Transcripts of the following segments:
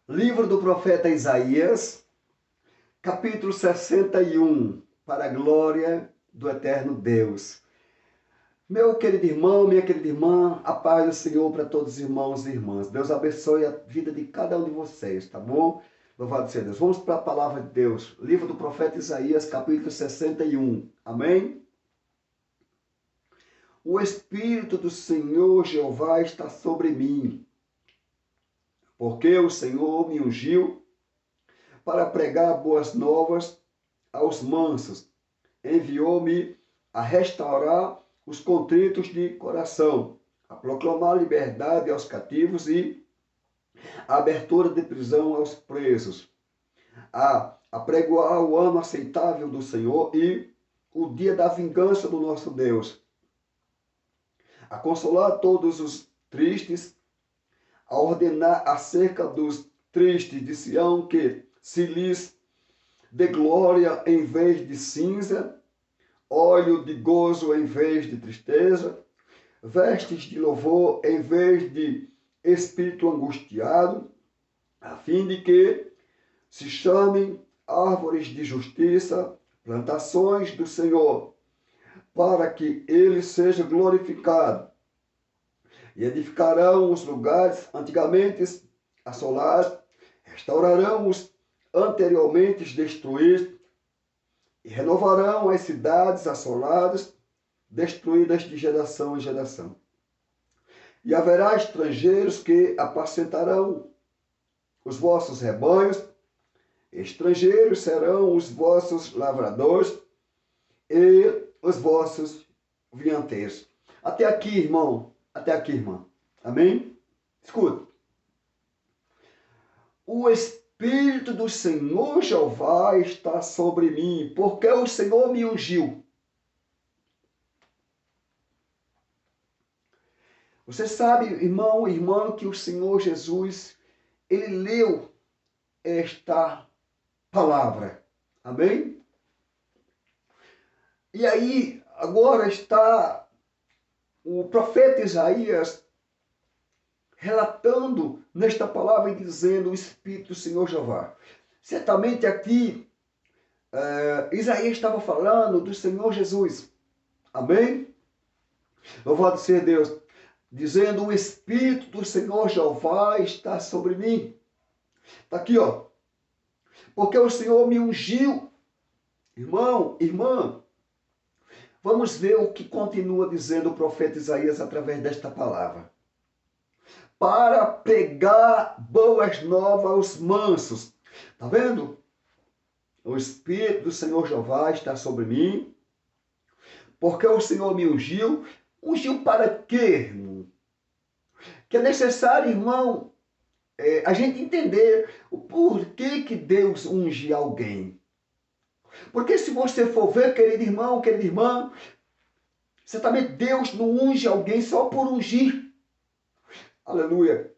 Livro do profeta Isaías, capítulo 61, para a glória do eterno Deus. Meu querido irmão, minha querida irmã, a paz do Senhor para todos os irmãos e irmãs. Deus abençoe a vida de cada um de vocês, tá bom? Louvado seja Deus. Vamos para a palavra de Deus. Livro do profeta Isaías, capítulo 61. Amém? O Espírito do Senhor Jeová está sobre mim, porque o Senhor me ungiu para pregar boas novas aos mansos. Enviou-me a restaurar os contritos de coração, a proclamar liberdade aos cativos e a abertura de prisão aos presos, a apregoar o ano aceitável do Senhor e o dia da vingança do nosso Deus, a consolar todos os tristes, a ordenar acerca dos tristes de Sião que se lhes dê glória em vez de cinza, óleo de gozo em vez de tristeza, vestes de louvor em vez de espírito angustiado, a fim de que se chamem árvores de justiça, plantações do Senhor, para que ele seja glorificado. E edificarão os lugares antigamente assolados, restaurarão os anteriormente destruídos, e renovarão as cidades assoladas, destruídas de geração em geração. E haverá estrangeiros que apacentarão os vossos rebanhos, estrangeiros serão os vossos lavradores e os vossos vinhateiros. Até aqui, irmão. Até aqui, irmã. Amém? Escuta. O Espírito do Senhor Jeová está sobre mim, porque o Senhor me ungiu. Você sabe, irmão e irmã, que o Senhor Jesus, ele leu esta palavra. Amém? E aí, agora está o profeta Isaías relatando nesta palavra e dizendo o Espírito do Senhor Jeová. Certamente aqui, Isaías estava falando do Senhor Jesus. Amém? Louvado seja Deus. Dizendo, o Espírito do Senhor Jeová está sobre mim. Está aqui, ó. Porque o Senhor me ungiu. Irmão, irmã, vamos ver o que continua dizendo o profeta Isaías através desta palavra. Para pregar boas novas aos mansos. Está vendo? O Espírito do Senhor Jeová está sobre mim. Porque o Senhor me ungiu. Ungiu para quê, irmão? Que é necessário, irmão, a gente entender o porquê que Deus unge alguém. Porque se você for ver, querido irmão, querida irmã, certamente Deus não unge alguém só por ungir. Aleluia.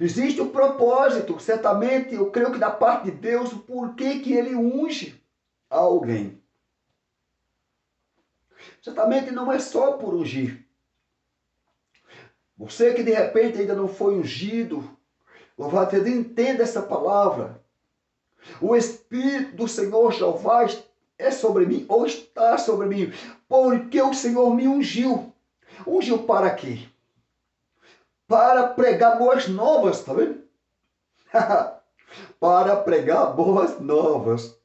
Existe um propósito, certamente, eu creio que da parte de Deus, o porquê que ele unge alguém. Certamente não é só por ungir. Você que de repente ainda não foi ungido, louvado seja Deus, entenda essa palavra. O Espírito do Senhor Jeová é sobre mim, ou está sobre mim, porque o Senhor me ungiu. Ungiu para quê? Para pregar boas novas, tá vendo? Para pregar boas novas.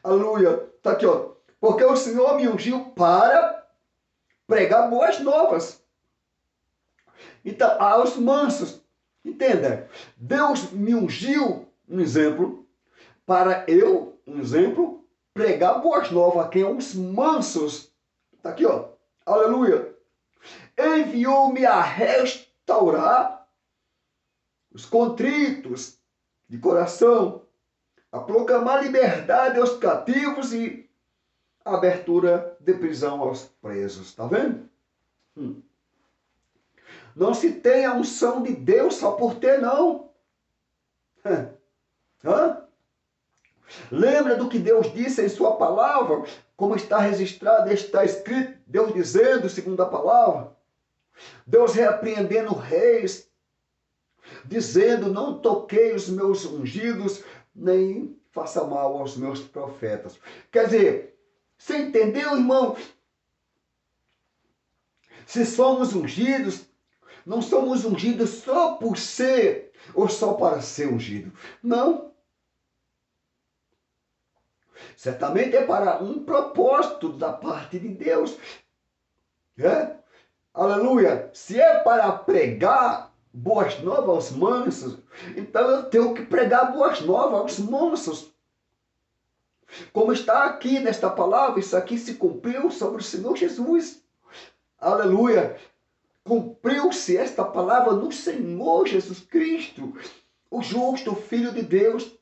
Aleluia. Tá aqui, ó. Porque o Senhor me ungiu para pregar boas novas. Então, aos mansos. Entenda. Deus me ungiu, um exemplo, para eu, um exemplo, pregar boas novas a quem? Os mansos. Tá aqui, ó. Aleluia. Enviou-me a restaurar os contritos de coração, a proclamar liberdade aos cativos e a abertura de prisão aos presos. Tá vendo? Não se tem a unção de Deus só por ter, não. Lembra do que Deus disse em sua palavra? Como está registrado, está escrito, Deus dizendo, segundo a palavra. Deus repreendendo reis. dizendo: não toquei os meus ungidos, nem faça mal aos meus profetas. Quer dizer, você entendeu, irmão? Se somos ungidos, não somos ungidos só por ser ou só para ser ungido. Não. Certamente é para um propósito da parte de Deus. Aleluia! Se é para pregar boas novas aos mansos, então eu tenho que pregar boas novas aos mansos. Como está aqui nesta palavra, isso aqui se cumpriu sobre o Senhor Jesus. Aleluia! Cumpriu-se esta palavra no Senhor Jesus Cristo, o justo Filho de Deus,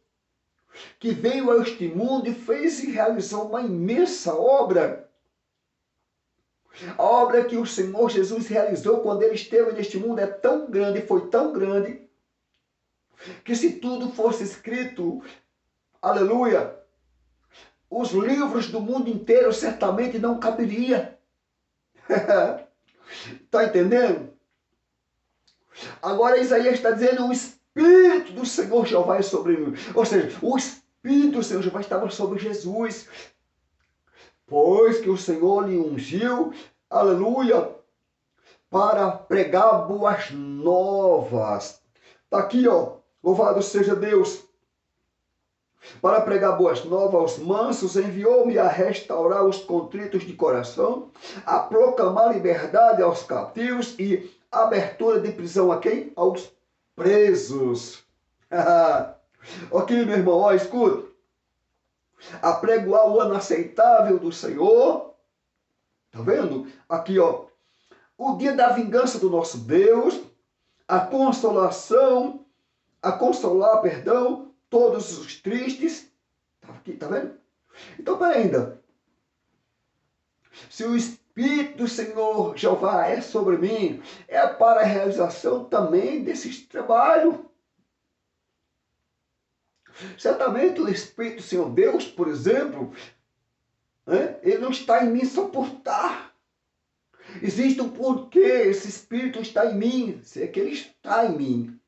que veio a este mundo e fez e realizou uma imensa obra. A obra que o Senhor Jesus realizou quando ele esteve neste mundo é tão grande, foi tão grande, que se tudo fosse escrito, aleluia, os livros do mundo inteiro certamente não caberia. Está entendendo? Agora Isaías está dizendo: o Espírito do Senhor Jeová é sobre mim. Ou seja, o Espírito do Senhor Jeová estava sobre Jesus. Pois que o Senhor lhe ungiu, aleluia, para pregar boas novas. Está aqui, ó, louvado seja Deus. Para pregar boas novas aos mansos, enviou-me a restaurar os contritos de coração, a proclamar liberdade aos cativos e abertura de prisão a quem? Aos presos. Ok, meu irmão, ó, escuta. Apregoar o ano aceitável do Senhor. Tá vendo? Aqui, ó. O dia da vingança do nosso Deus. A consolação. A consolar, perdão, todos os tristes. Tá aqui, tá vendo? Então, peraí ainda. Se o Espírito do Senhor Jeová é sobre mim, é para a realização também desses trabalhos. Certamente o Espírito do Senhor Deus, por exemplo, ele não está em mim só por estar. Existe um porquê esse Espírito está em mim, se é que ele está em mim.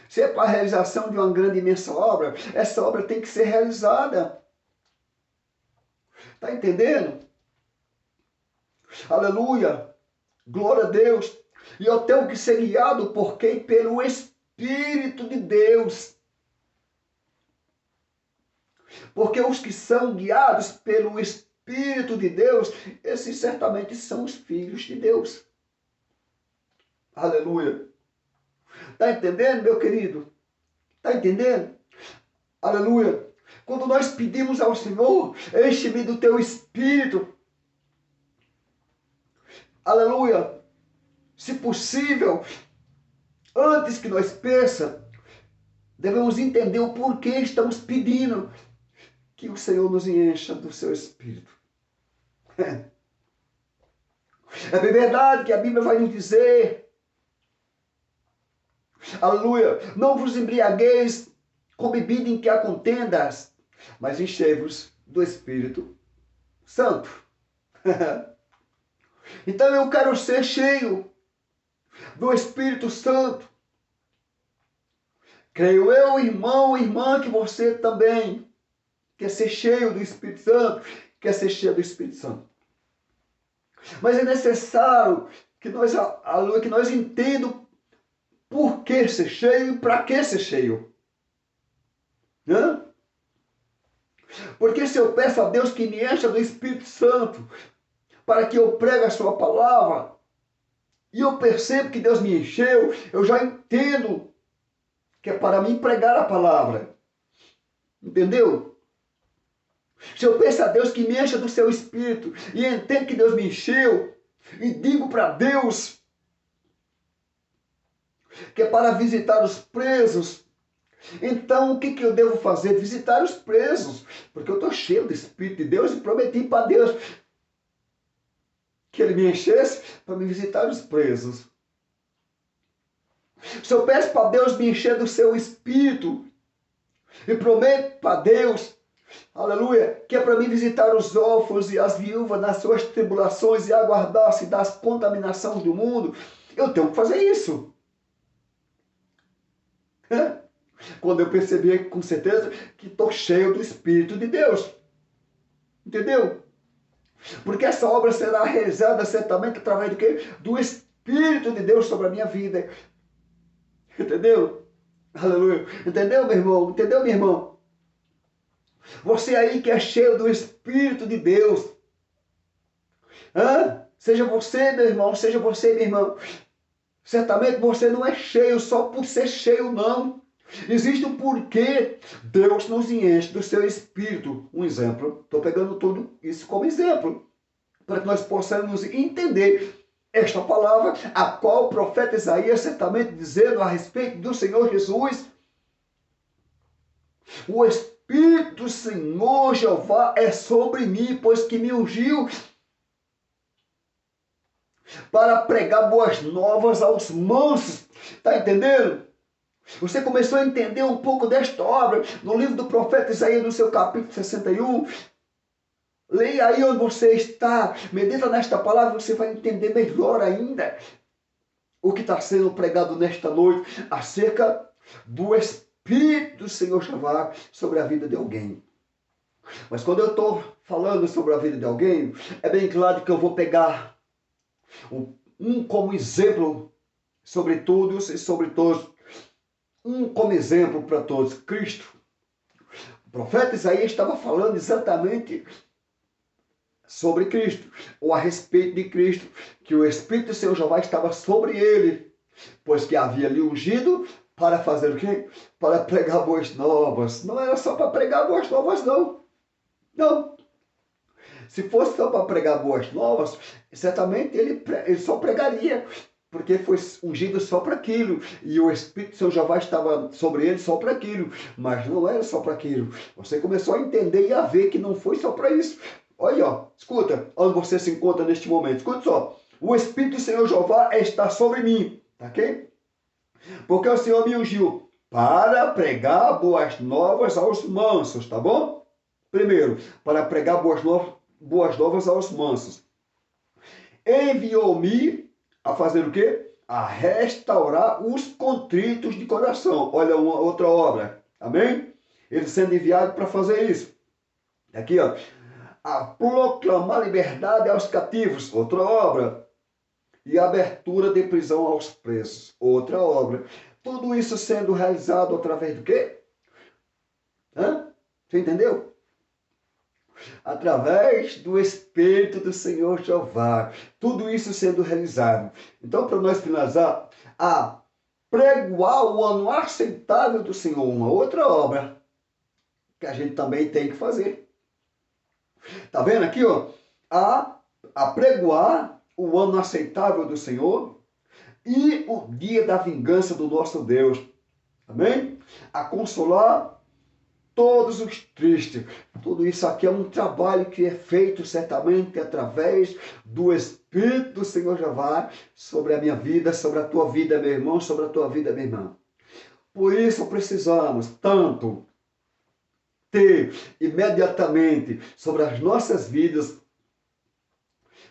Se é para a realização de uma grande e imensa obra, essa obra tem que ser realizada. Está entendendo? Aleluia! Glória a Deus! E eu tenho que ser guiado por quem? Pelo Espírito de Deus. Porque os que são guiados pelo Espírito de Deus, esses certamente são os filhos de Deus. Aleluia! Está entendendo, meu querido? Está entendendo? Aleluia! Quando nós pedimos ao Senhor, enche-me do teu Espírito. Aleluia! Se possível, antes que nós peça, devemos entender o porquê estamos pedindo que o Senhor nos encha do seu Espírito. É bem verdade que a Bíblia vai nos dizer, aleluia, não vos embriagueis com bebida em que há contendas, mas enchei-vos do Espírito Santo. Então eu quero ser cheio do Espírito Santo. Creio eu, irmão, irmã, que você também quer ser cheio do Espírito Santo, quer ser cheio do Espírito Santo. Mas é necessário que nós entendamos por que ser cheio e para que ser cheio. Porque se eu peço a Deus que me encha do Espírito Santo para que eu pregue a sua palavra, e eu percebo que Deus me encheu, eu já entendo que é para mim pregar a palavra. Entendeu? Se eu peço a Deus que me encha do seu Espírito e entendo que Deus me encheu, e digo para Deus que é para visitar os presos, então o que eu devo fazer? Visitar os presos, porque eu estou cheio do Espírito de Deus e prometi para Deus que Ele me enchesse para me visitar os presos. Se eu peço para Deus me encher do seu Espírito e prometo para Deus, aleluia, que é para mim visitar os órfãos e as viúvas nas suas tribulações e aguardar-se das contaminações do mundo, eu tenho que fazer isso. Quando eu percebi com certeza que estou cheio do Espírito de Deus. Entendeu? Porque essa obra será realizada certamente através do quê? Do Espírito de Deus sobre a minha vida. Entendeu? Aleluia. Entendeu, meu irmão? Entendeu, meu irmão? Você aí que é cheio do Espírito de Deus. Seja você, meu irmão, seja você, minha irmã. Certamente você não é cheio só por ser cheio, não. Existe um porquê Deus nos enche do seu Espírito. Um exemplo. Estou pegando tudo isso como exemplo. Para que nós possamos entender esta palavra, a qual o profeta Isaías certamente dizendo a respeito do Senhor Jesus. O Espírito do Senhor Jeová é sobre mim, pois que me ungiu para pregar boas novas aos mansos. Está entendendo? Você começou a entender um pouco desta obra no livro do profeta Isaías, no seu capítulo 61. Leia aí onde você está, medita nesta palavra, você vai entender melhor ainda o que está sendo pregado nesta noite acerca do Espírito do Senhor Jeová sobre a vida de alguém. Mas quando eu estou falando sobre a vida de alguém, é bem claro que eu vou pegar um como exemplo sobre todos e sobre todos. Um como exemplo para todos, Cristo. O profeta Isaías estava falando exatamente sobre Cristo, ou a respeito de Cristo, que o Espírito do Senhor Jeová estava sobre ele, pois que havia lhe ungido para fazer o quê? Para pregar boas novas. Não era só para pregar boas novas, não. Não. Se fosse só para pregar boas novas, certamente ele só pregaria, porque foi ungido só para aquilo, e o Espírito do Senhor Jeová estava sobre ele só para aquilo, mas não era só para aquilo. Você começou a entender e a ver que não foi só para isso. Olha, ó, escuta, onde você se encontra neste momento, escuta só, o Espírito do Senhor Jeová está sobre mim, tá ok? Porque o Senhor me ungiu para pregar boas novas aos mansos, tá bom? Primeiro, para pregar boas novas aos mansos. Enviou-me a fazer o quê? A restaurar os contritos de coração. Olha uma outra obra. Amém? Ele sendo enviado para fazer isso. Aqui, ó. A proclamar liberdade aos cativos. Outra obra. E a abertura de prisão aos presos. Outra obra. Tudo isso sendo realizado através do quê? Você entendeu? Através do Espírito do Senhor Jeová. Tudo isso sendo realizado. Então, para nós finalizar, a pregoar o ano aceitável do Senhor, uma outra obra que a gente também tem que fazer. Tá vendo aqui, ó? A pregoar o ano aceitável do Senhor e o dia da vingança do nosso Deus. Amém? A consolar todos os tristes. Tudo isso aqui é um trabalho que é feito certamente através do Espírito do Senhor Jeová sobre a minha vida, sobre a tua vida, meu irmão, sobre a tua vida, minha irmã. Por isso precisamos tanto ter imediatamente sobre as nossas vidas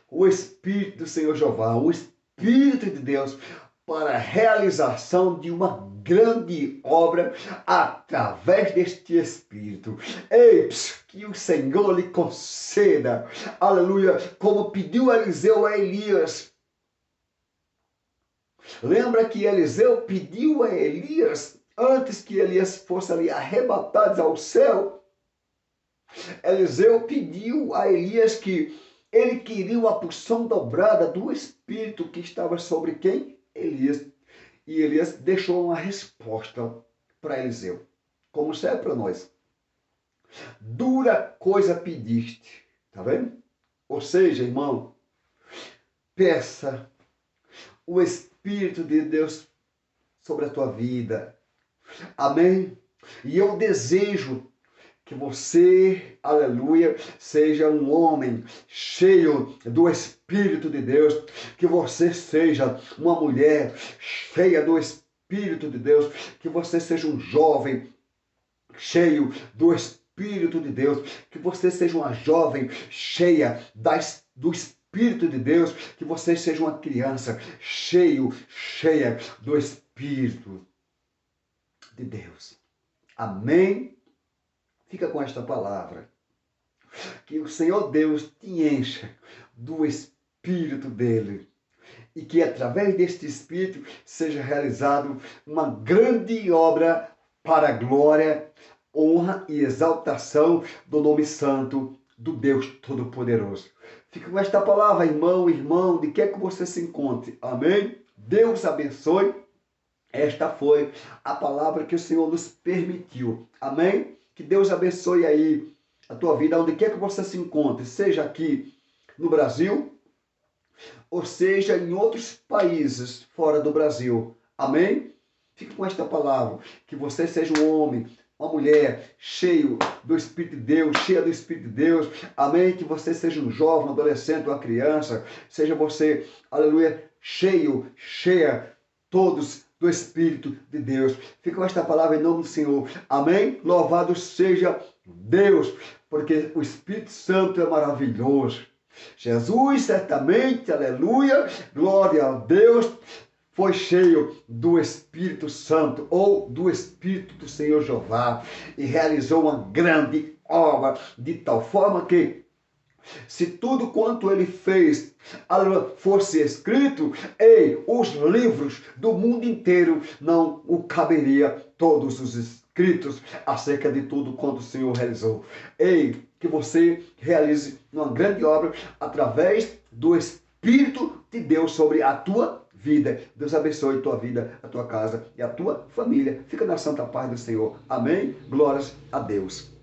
o Espírito do Senhor Jeová, o Espírito de Deus, para a realização de uma grande obra através deste Espírito. Ei, que o Senhor lhe conceda, aleluia, como pediu Eliseu a Elias. Lembra que Eliseu pediu a Elias, antes que Elias fosse ali arrebatado ao céu, Eliseu pediu a Elias que ele queria a porção dobrada do Espírito que estava sobre quem? Elias. E Elias deixou uma resposta para Eliseu, como serve para nós. Dura coisa pediste, tá vendo? Ou seja, irmão, peça o Espírito de Deus sobre a tua vida. Amém? E eu desejo que você, aleluia, seja um homem cheio do Espírito de Deus, que você seja uma mulher cheia do Espírito de Deus, que você seja um jovem cheio do Espírito de Deus, que você seja uma jovem cheia do Espírito de Deus, que você seja uma criança cheia do Espírito de Deus. Amém? Fica com esta palavra. Que o Senhor Deus te encha do Espírito dele. E que através deste Espírito seja realizado uma grande obra para a glória, honra e exaltação do nome santo do Deus Todo-Poderoso. Fica com esta palavra, irmão, de que é que você se encontre. Amém? Deus abençoe. Esta foi a palavra que o Senhor nos permitiu. Amém? Que Deus abençoe aí a tua vida, onde quer que você se encontre, seja aqui no Brasil, ou seja em outros países fora do Brasil. Amém? Fique com esta palavra, que você seja um homem, uma mulher cheio do Espírito de Deus, cheia do Espírito de Deus. Amém? Que você seja um jovem, um adolescente, uma criança, seja você, aleluia, cheia, todos do Espírito de Deus. Fica com esta palavra em nome do Senhor. Amém? Louvado seja Deus, porque o Espírito Santo é maravilhoso. Jesus, certamente, aleluia, glória a Deus, foi cheio do Espírito Santo, ou do Espírito do Senhor Jeová, e realizou uma grande obra, de tal forma que, se tudo quanto ele fez fosse escrito, os livros do mundo inteiro não o caberia todos os escritos acerca de tudo quanto o Senhor realizou. Que você realize uma grande obra através do Espírito de Deus sobre a tua vida. Deus abençoe a tua vida, a tua casa e a tua família. Fica na santa paz do Senhor. Amém? Glórias a Deus.